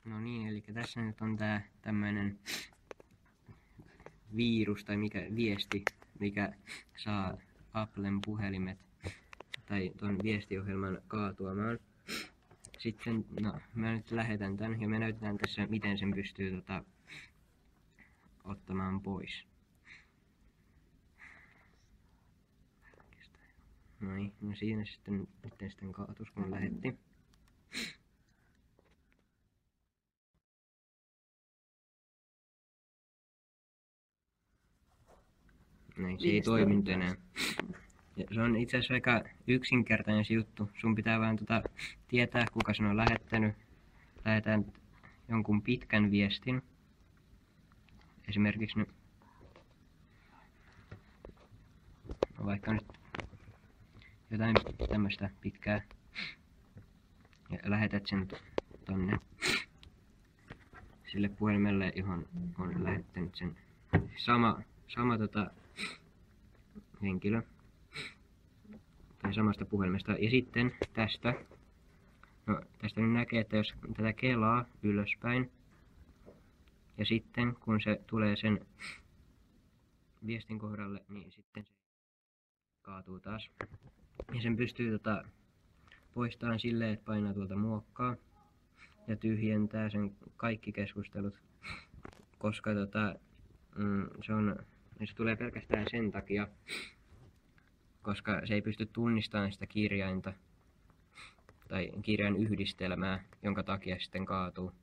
No niin, eli tässä nyt on tää tämmönen virus tai viesti, mikä saa Applen puhelimet tai tuon viestiohjelman kaatuamaan. Sitten, mä nyt lähetän tän ja me näytetään tässä, miten sen pystyy ottamaan pois. Noin, no siinä sitten kaatus kun lähetti. Näin, se ei toiminut enää. Ja se on itse asiassa aika yksinkertainen se juttu. Sun pitää vaan tietää, kuka sen on lähettänyt. Lähetään jonkun pitkän viestin. Esimerkiksi nyt, vaikka nyt jotain tämmöistä pitkää. Ja lähetät sen tonne sille puhelimelle, johon on lähettänyt sen sama henkilö. Tai samasta puhelimesta. Ja sitten tästä. No, tästä nyt näkee, että jos tätä kelaa ylöspäin. Ja sitten kun se tulee sen viestin kohdalle, niin sitten se kaatuu taas. Ja sen pystyy poistamaan silleen, että painaa tuolta muokkaa. Ja tyhjentää sen kaikki keskustelut. Koska se tulee pelkästään sen takia, koska se ei pysty tunnistamaan sitä kirjainta tai kirjain yhdistelmää, jonka takia sitten kaatuu.